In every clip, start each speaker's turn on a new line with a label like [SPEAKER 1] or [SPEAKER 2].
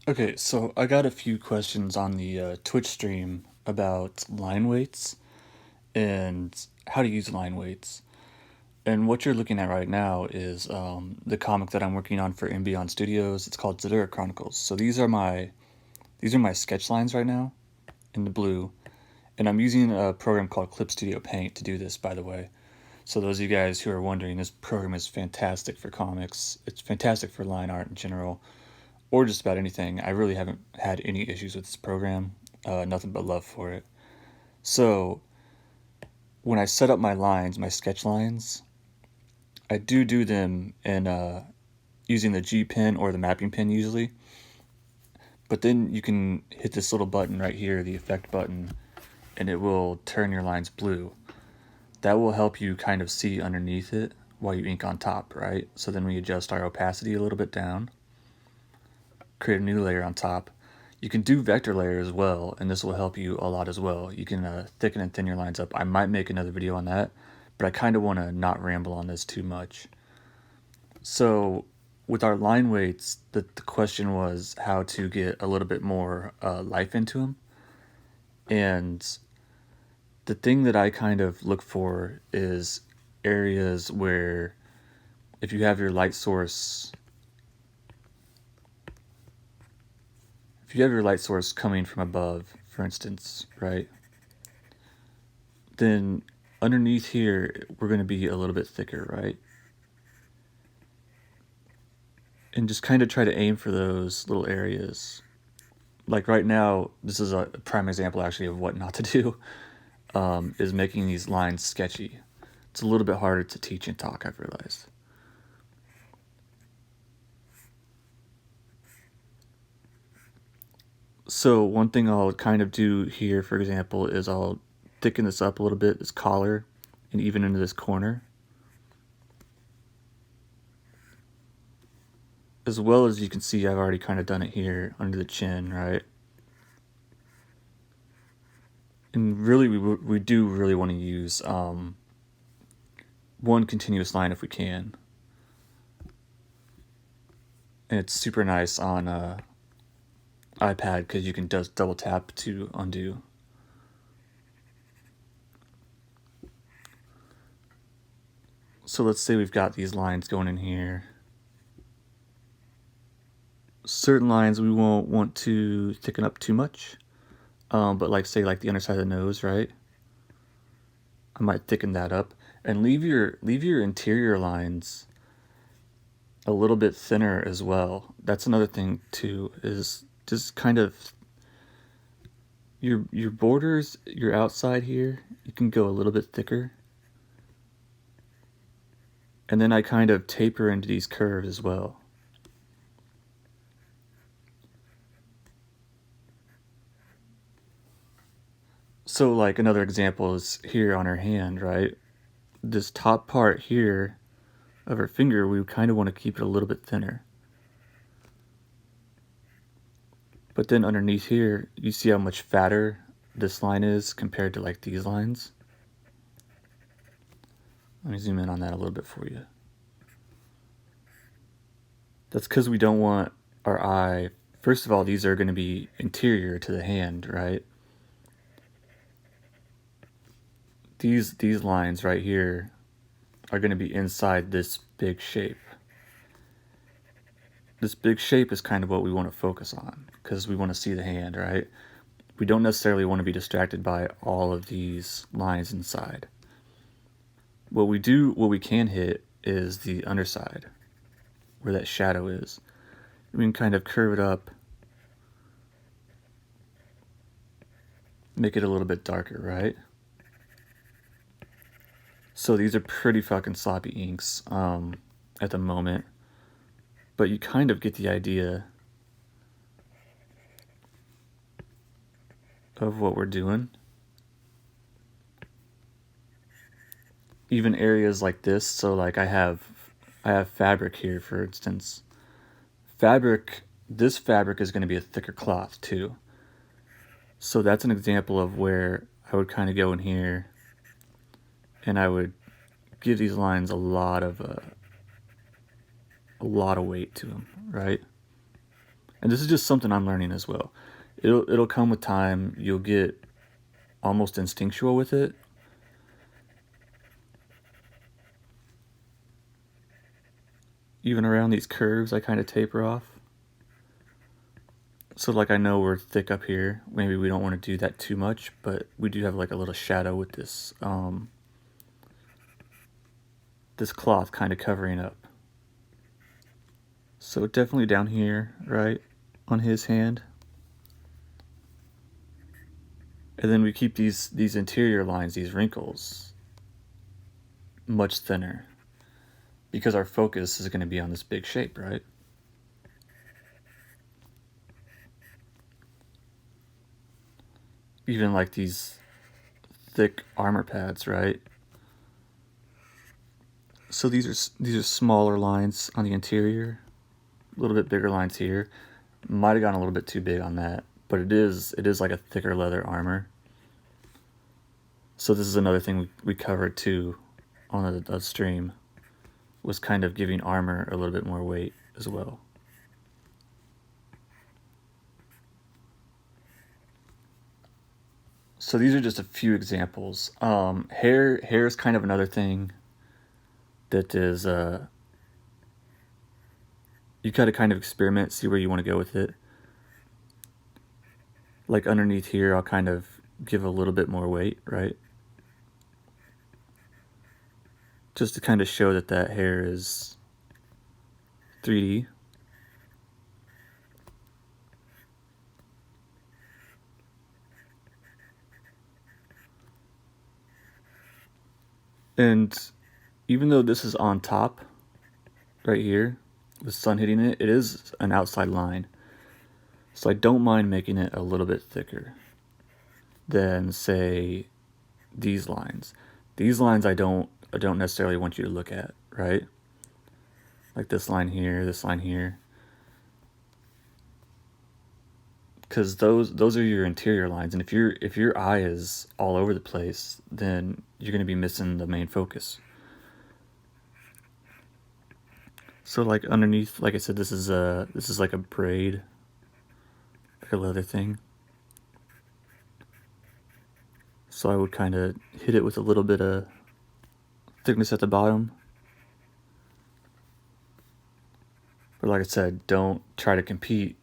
[SPEAKER 1] Okay, so I got a few questions on the Twitch stream about line weights and how to use line weights. And what you're looking at right now is the comic that I'm working on for Beyond Studios. It's called Zadura Chronicles. So these are my sketch lines right now in the blue, and I'm using a program called Clip Studio Paint to do this. By the way, so those of you guys who are wondering, this program is fantastic for comics. It's fantastic for line art in general, or just about anything. I really haven't had any issues with this program. Nothing but love for it. So when I set up my lines, my sketch lines, I do them in using the G pen or the mapping pen usually. But then you can hit this little button right here, the effect button, and it will turn your lines blue. That will help you kind of see underneath it while you ink on top, right? So then we adjust our opacity a little bit down, create a new layer on top. You can do vector layer as well, and this will help you a lot as well. You can thicken and thin your lines up. I might make another video on that, but I kind of want to not ramble on this too much. So with our line weights, the question was how to get a little bit more life into them. And the thing that I kind of look for is areas where if you have your light source, if you have your light source coming from above, for instance, right, then underneath here we're going to be a little bit thicker, right? And just kind of try to aim for those little areas. Like right now, this is a prime example actually of what not to do, is making these lines sketchy. It's a little bit harder to teach and talk, I've realized. So one thing I'll kind of do here, for example, is I'll thicken this up a little bit, this collar, and even into this corner. As well as you can see, I've already kind of done it here under the chin, right? And really, we do really want to use one continuous line if we can. And it's super nice on iPad because you can just double tap to undo. So let's say we've got these lines going in here. Certain lines we won't want to thicken up too much, but like say like the underside of the nose, right? I might thicken that up and leave your interior lines a little bit thinner as well. That's another thing too, is just kind of your borders, your outside here, you can go a little bit thicker. And then I kind of taper into these curves as well. So like another example is here on her hand, right? This top part here of her finger, we kind of want to keep it a little bit thinner. But then underneath here, you see how much fatter this line is compared to like these lines? Let me zoom in on that a little bit for you. That's because we don't want our eye, first of all, these are going to be interior to the hand, right? These lines right here are going to be inside this big shape. This big shape is kind of what we want to focus on because we want to see the hand, right? We don't necessarily want to be distracted by all of these lines inside. What we can hit is the underside, where that shadow is. We can kind of curve it up, make it a little bit darker, right? So these are pretty fucking sloppy inks at the moment, but you kind of get the idea of what we're doing. Even areas like this, so like I have fabric here, for instance. This fabric is going to be a thicker cloth too. So that's an example of where I would kind of go in here and I would give these lines a lot of weight to them, right? And this is just something I'm learning as well. It'll come with time. You'll get almost instinctual with it. Even around these curves, I kind of taper off. So like I know we're thick up here. Maybe we don't want to do that too much, but we do have like a little shadow with this cloth kind of covering up. So definitely down here, right, on his hand. And then we keep these interior lines, these wrinkles, much thinner. Because our focus is going to be on this big shape, right? Even like these thick armor pads, right? So these are smaller lines on the interior, a little bit bigger lines here. Might have gone a little bit too big on that, but it is like a thicker leather armor. So this is another thing we covered too on the stream, was kind of giving armor a little bit more weight as well. So these are just a few examples. Hair is kind of another thing that is you gotta kind of experiment, see where you want to go with it. Like underneath here, I'll kind of give a little bit more weight, right? Just to kind of show that that hair is 3D. And even though this is on top, right here, with sun hitting it, it is an outside line. So I don't mind making it a little bit thicker than, say, these lines. These lines I don't necessarily want you to look at, right? Like this line here, this line here. Because those are your interior lines, and if your eye is all over the place, then you're going to be missing the main focus. So like underneath, like I said, this is like a braid, like a leather thing. So I would kind of hit it with a little bit of thickness at the bottom. But like I said, don't try to compete.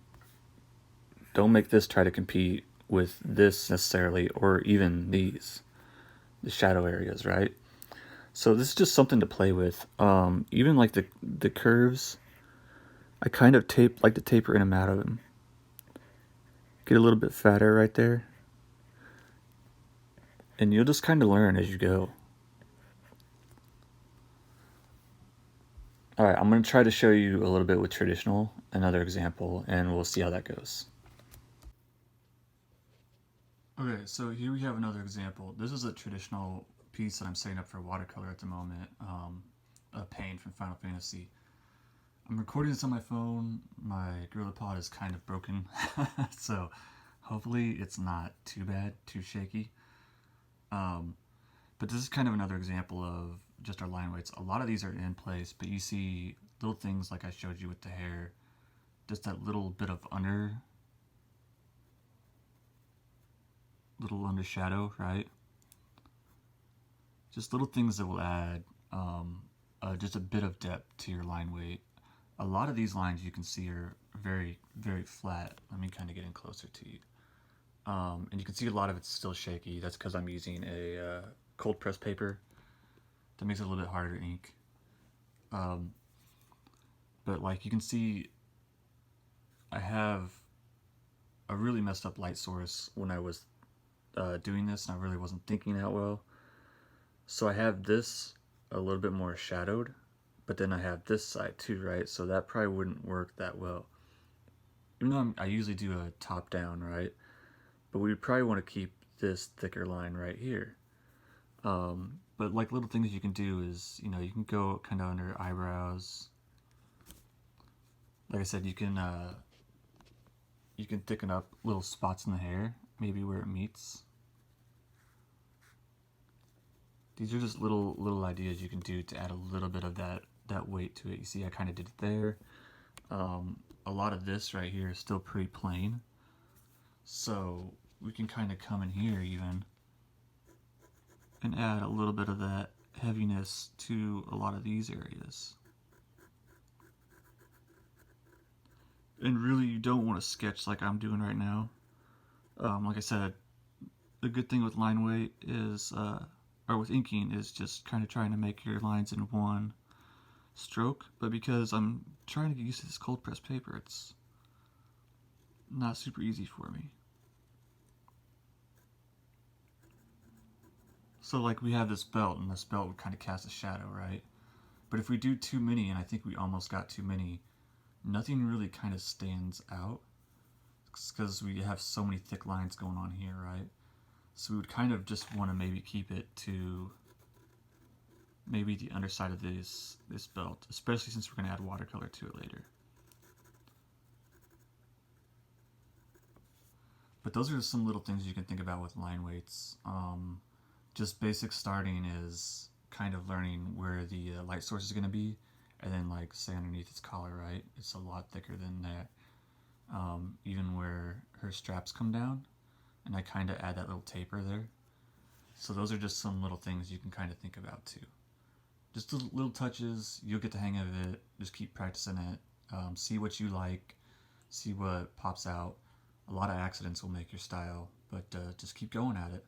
[SPEAKER 1] Don't make this try to compete with this necessarily, or even the shadow areas, right? So this is just something to play with. Even like the curves, I kind of like to taper in them out of them. Get a little bit fatter right there. And you'll just kind of learn as you go. Alright, I'm going to try to show you a little bit with traditional, another example, and we'll see how that goes. Okay, so here we have another example. This is a traditional piece that I'm setting up for watercolor at the moment, a paint from Final Fantasy. I'm recording this on my phone. My GorillaPod is kind of broken, so hopefully it's not too bad, too shaky. But this is kind of another example of just our line weights. A lot of these are in place, but you see little things like I showed you with the hair, just that little bit of little under shadow, right? Just little things that will add just a bit of depth to your line weight. A lot of these lines you can see are very, very flat. Let me kind of get in closer to you. And you can see a lot of it's still shaky. That's because I'm using a cold press paper. That makes it a little bit harder to ink. But like you can see, I have a really messed up light source when I was doing this, and I really wasn't thinking that well. So I have this a little bit more shadowed, but then I have this side too, right? So that probably wouldn't work that well. Even though I usually do a top down, right? But we would probably want to keep this thicker line right here. But like little things you can do is, you can go kind of under eyebrows. Like I said, you can thicken up little spots in the hair, maybe where it meets. These are just little ideas you can do to add a little bit of that weight to it. You see, I kind of did it there. A lot of this right here is still pretty plain. So we can kind of come in here even and add a little bit of that heaviness to a lot of these areas. And really, you don't want to sketch like I'm doing right now. Like I said, the good thing with line weight is, or with inking, is just kind of trying to make your lines in one stroke. But because I'm trying to get used to this cold press paper, it's not super easy for me. So like we have this belt, and this belt would kind of cast a shadow, right? But if we do too many, and I think we almost got too many, nothing really kind of stands out because we have so many thick lines going on here, right? So we would kind of just want to maybe keep it to maybe the underside of this belt, especially since we're going to add watercolor to it later. But those are just some little things you can think about with line weights. Just basic starting is kind of learning where the light source is going to be, and then like say underneath its collar, right? It's a lot thicker than that. Even where her straps come down, and I kind of add that little taper there. So those are just some little things you can kind of think about too. Just little touches, you'll get the hang of it. Just keep practicing it. See what you like, see what pops out. A lot of accidents will make your style, but just keep going at it.